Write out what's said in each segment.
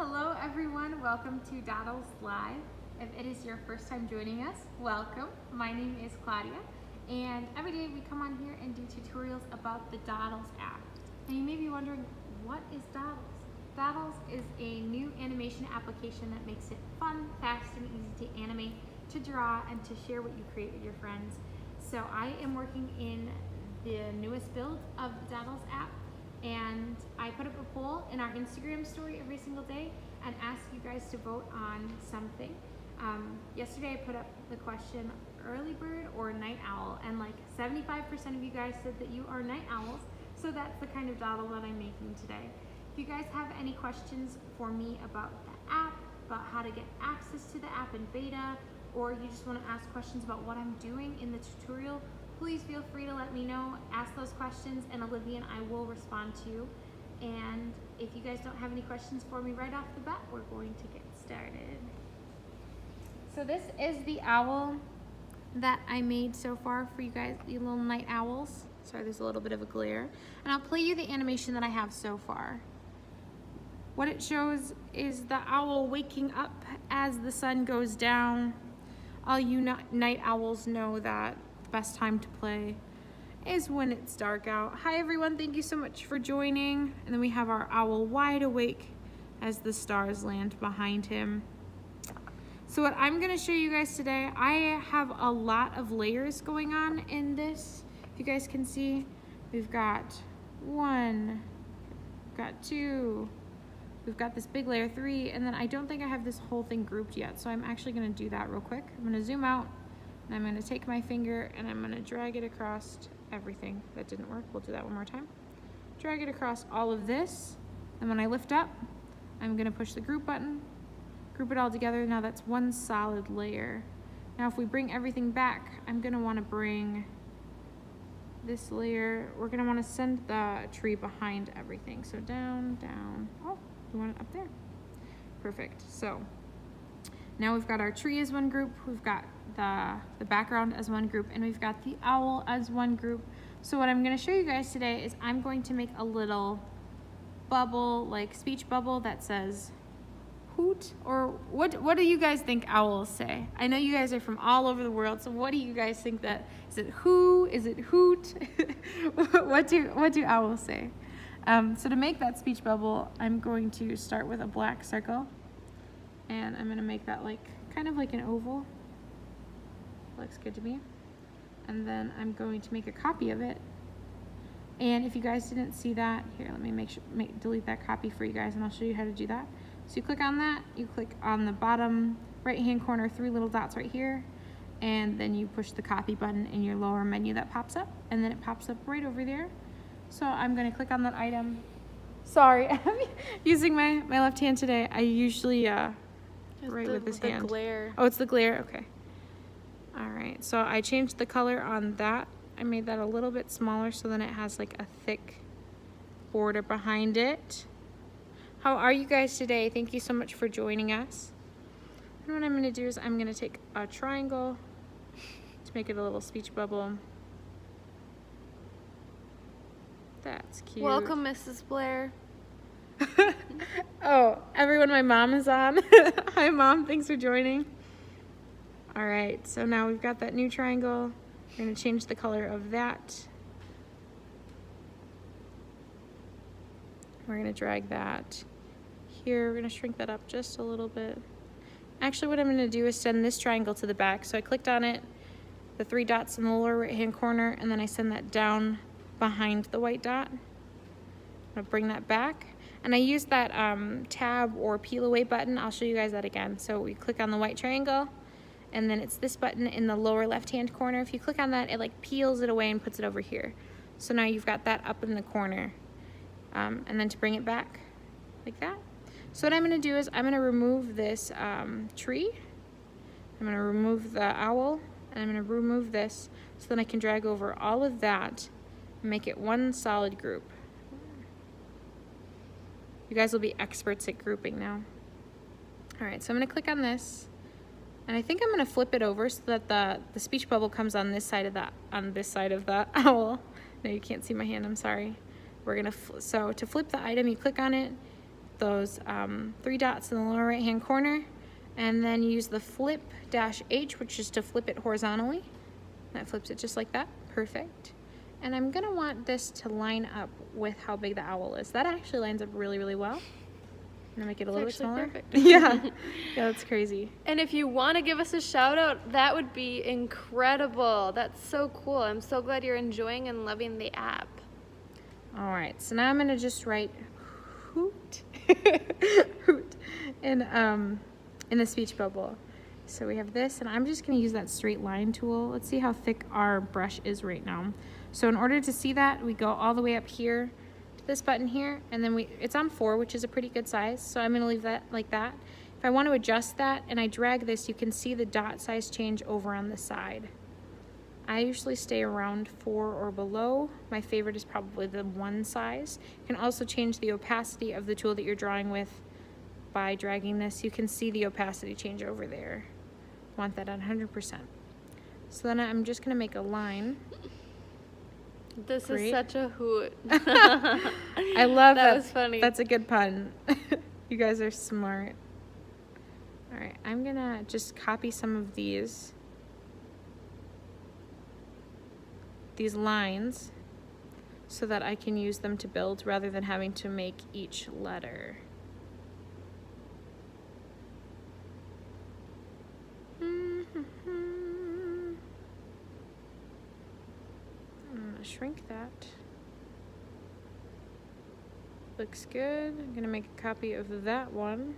Hello everyone, welcome to dodl.es Live. If it is your first time joining us, welcome. My name is Claudia, and every day we come on here and do tutorials about the dodl.es app. And you may be wondering, what is dodl.es? Dodl.es is a new animation application that makes it fun, fast, and easy to animate, to draw, and to share what you create with your friends. So I am working in the newest build of the dodl.es app, and I put up a poll in our Instagram story every single day and ask you guys to vote on something. Yesterday I put up the question, early bird or night owl, and like 75% of you guys said that you are night owls, so that's the kind of dodl that I'm making today. If you guys have any questions for me about the app, about how to get access to the app in beta, or you just want to ask questions about what I'm doing in the tutorial, please feel free to let me know, ask those questions, and Olivia and I will respond to you. And if you guys don't have any questions for me right off the bat, we're going to get started. So this is the owl that I made so far for you guys, you little night owls. Sorry, there's a little bit of a glare. And I'll play you the animation that I have so far. What it shows is the owl waking up as the sun goes down. All you night owls know that the best time to play is when it's dark out. Hi everyone, thank you so much for joining. And then we have our owl wide awake as the stars land behind him. So what I'm gonna show you guys today, I have a lot of layers going on in this. If you guys can see, we've got 1, we've got 2, we've got this big layer 3, and then I don't think I have this whole thing grouped yet, so I'm actually gonna do that real quick. I'm gonna zoom out, and I'm gonna take my finger and I'm gonna drag it across everything. That didn't work, we'll do that one more time. Drag it across all of this, and when I lift up, I'm gonna push the group button, group it all together. Now that's one solid layer. Now if we bring everything back, I'm gonna wanna bring this layer, we're gonna wanna send the tree behind everything. So down, down, oh, we want it up there. Perfect, so now we've got our tree as one group, we've got the background as one group, and we've got the owl as one group. So what I'm gonna show you guys today is I'm going to make a little bubble, like speech bubble that says hoot, or what do you guys think owls say? I know you guys are from all over the world, so what do you guys think that, is it who, is it hoot? what do owls say? So to make that speech bubble, I'm going to start with a black circle, and I'm gonna make that like, kind of like an oval. Looks good to me. And then I'm going to make a copy of it. And if you guys didn't see that, here, let me delete that copy for you guys, and I'll show you how to do that. So you click on that, you click on the bottom right-hand corner, 3 little dots right here, and then you push the copy button in your lower menu that pops up, and then it pops up right over there. So I'm gonna click on that item. Sorry, I'm using my left hand today. I usually write with this hand. The glare. Oh, it's the glare, okay. All right, so I changed the color on that. I made that a little bit smaller so then it has like a thick border behind it. How are you guys today? Thank you so much for joining us. And what I'm gonna do is I'm gonna take a triangle to make it a little speech bubble. That's cute. Welcome, Mrs. Blair. Oh, everyone, my mom is on. Hi mom, thanks for joining. All right, so now we've got that new triangle. We're gonna change the color of that. We're gonna drag that here. We're gonna shrink that up just a little bit. Actually, what I'm gonna do is send this triangle to the back. So I clicked on it, the 3 dots in the lower right-hand corner, and then I send that down behind the white dot. I'm gonna bring that back. And I use that tab or peel away button. I'll show you guys that again. So we click on the white triangle, and then it's this button in the lower left-hand corner. If you click on that, it like peels it away and puts it over here. So now you've got that up in the corner. And then to bring it back like that. So what I'm gonna do is I'm gonna remove this tree. I'm gonna remove the owl, and I'm gonna remove this so then I can drag over all of that and make it one solid group. You guys will be experts at grouping now. All right, so I'm gonna click on this, and I think I'm gonna flip it over so that the speech bubble comes on this side of the owl. No, you can't see my hand, I'm sorry. We're gonna, so to flip the item, you click on it, those 3 dots in the lower right hand corner, and then use the flip-H, which is to flip it horizontally. That flips it just like that. Perfect. And I'm gonna want this to line up with how big the owl is. That actually lines up really, really well. I'm gonna make it a little bit smaller. Perfect. Yeah, that's crazy. And if you want to give us a shout out, that would be incredible. That's so cool. I'm so glad you're enjoying and loving the app. All right, so now I'm gonna just write hoot, hoot in the speech bubble. So we have this, and I'm just gonna use that straight line tool. Let's see how thick our brush is right now. So in order to see that, we go all the way up here to this button here, and then it's on 4, which is a pretty good size. So I'm gonna leave that like that. If I want to adjust that and I drag this, you can see the dot size change over on the side. I usually stay around 4 or below. My favorite is probably the 1 size. You can also change the opacity of the tool that you're drawing with by dragging this. You can see the opacity change over there. Want that at 100%. So then I'm just gonna make a line. This Great. is such a hoot. I love that. That was funny. That's a good pun. You guys are smart. All right, I'm gonna just copy some of these lines so that I can use them to build rather than having to make each letter. I'm gonna shrink that. Looks good. I'm gonna make a copy of that one.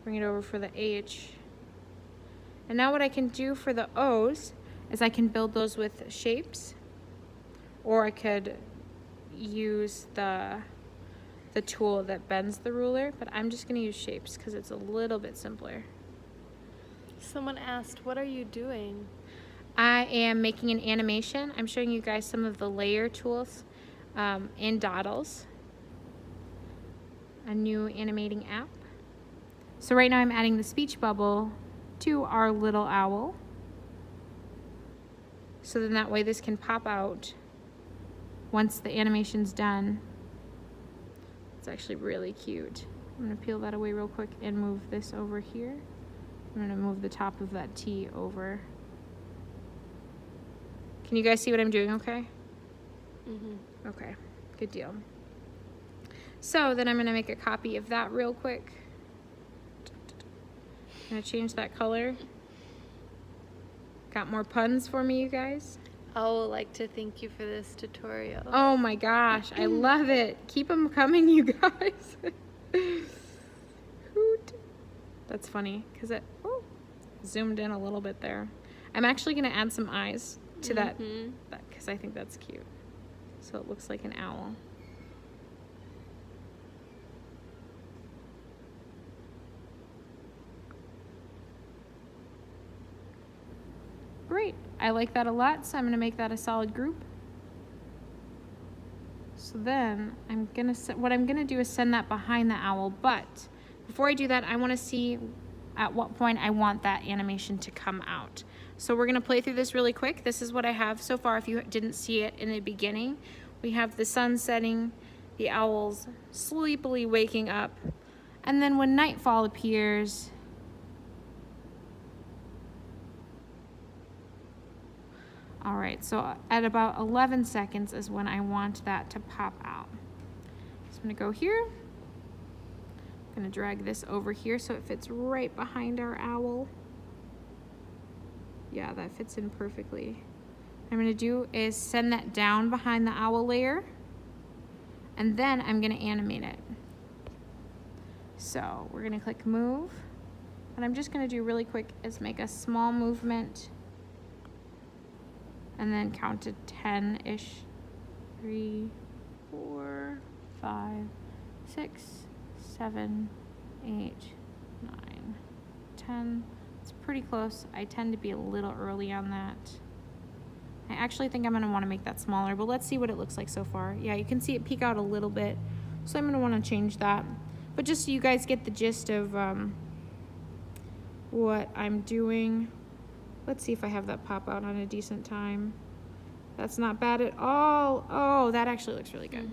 Bring it over for the H. And now what I can do for the O's is I can build those with shapes, or I could use the tool that bends the ruler, but I'm just gonna use shapes because it's a little bit simpler. Someone asked, what are you doing? I am making an animation. I'm showing you guys some of the layer tools in Dodls, a new animating app. So right now I'm adding the speech bubble to our little owl. So then that way this can pop out once the animation's done. It's actually really cute. I'm gonna peel that away real quick and move this over here. I'm gonna move the top of that T over. Can you guys see what I'm doing okay? Mm-hmm. Okay, good deal. So then I'm gonna make a copy of that real quick. I'm gonna change that color. Got more puns for me, you guys? I would like to thank you for this tutorial. Oh my gosh, I love it. Keep them coming, you guys. Hoot. That's funny, because it zoomed in a little bit there. I'm actually gonna add some eyes to that, because I think that's cute. So it looks like an owl. Great, I like that a lot, so I'm gonna make that a solid group. So then what I'm gonna do is send that behind the owl, but before I do that, I wanna see at what point I want that animation to come out. So we're gonna play through this really quick. This is what I have so far. If you didn't see it in the beginning, we have the sun setting, the owls sleepily waking up, and then when nightfall appears, all right, so at about 11 seconds is when I want that to pop out. So I'm gonna go here. I'm gonna drag this over here so it fits right behind our owl. Yeah, that fits in perfectly. What I'm gonna do is send that down behind the owl layer, and then I'm gonna animate it. So we're gonna click move. What I'm just gonna do really quick is make a small movement and then count to 10-ish. 3, 4, 5, 6, 7, 8, 9, 10. It's pretty close. I tend to be a little early on that. I actually think I'm gonna wanna make that smaller, but let's see what it looks like so far. Yeah, you can see it peek out a little bit, so I'm gonna wanna change that. But just so you guys get the gist of what I'm doing. Let's see if I have that pop out on a decent time. That's not bad at all. Oh, that actually looks really good.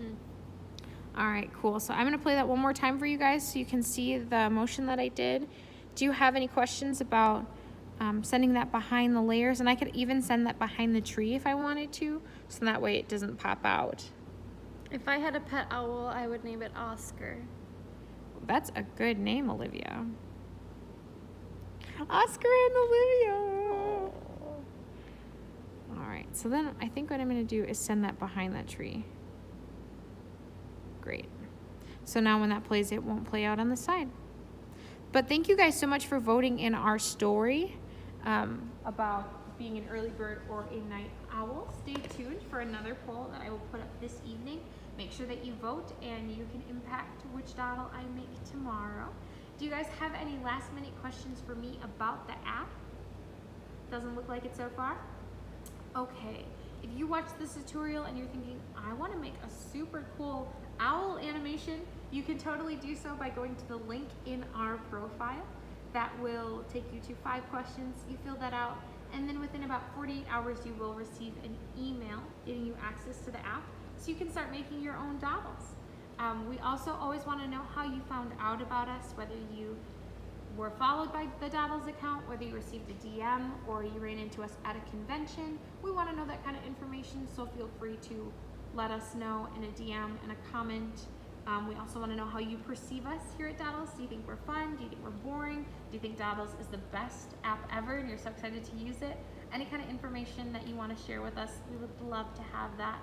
All right, cool. So I'm gonna play that one more time for you guys so you can see the motion that I did. Do you have any questions about sending that behind the layers? And I could even send that behind the tree if I wanted to, so that way it doesn't pop out. If I had a pet owl, I would name it Oscar. That's a good name, Olivia. Oscar and Olivia. All right, so then I think what I'm gonna do is send that behind that tree. Great. So now when that plays, it won't play out on the side. But thank you guys so much for voting in our story about being an early bird or a night owl. Stay tuned for another poll that I will put up this evening. Make sure that you vote and you can impact which dottle I make tomorrow. Do you guys have any last minute questions for me about the app? Doesn't look like it so far. Okay, if you watch this tutorial and you're thinking, I want to make a super cool owl animation, you can totally do so by going to the link in our profile. That will take you to 5 questions. You fill that out, and then within about 48 hours, you will receive an email giving you access to the app so you can start making your own doddles. We also always want to know how you found out about us, whether you were followed by the Doddles account, whether you received a DM or you ran into us at a convention. We want to know that kind of information, so feel free to let us know in a DM and a comment. We also want to know how you perceive us here at Doddles. Do you think we're fun? Do you think we're boring? Do you think Doddles is the best app ever and you're so excited to use it? Any kind of information that you want to share with us, we would love to have that.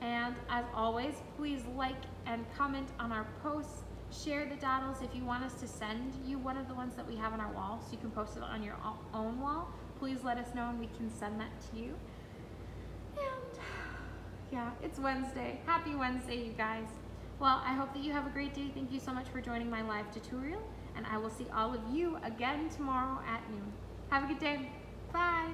And as always, please like and comment on our posts. Share the doddles. If you want us to send you one of the ones that we have on our wall so you can post it on your own wall, please let us know and we can send that to you. And yeah, it's Wednesday. Happy Wednesday, you guys. Well, I hope that you have a great day. Thank you so much for joining my live tutorial, and I will see all of you again tomorrow at noon. Have a good day. Bye.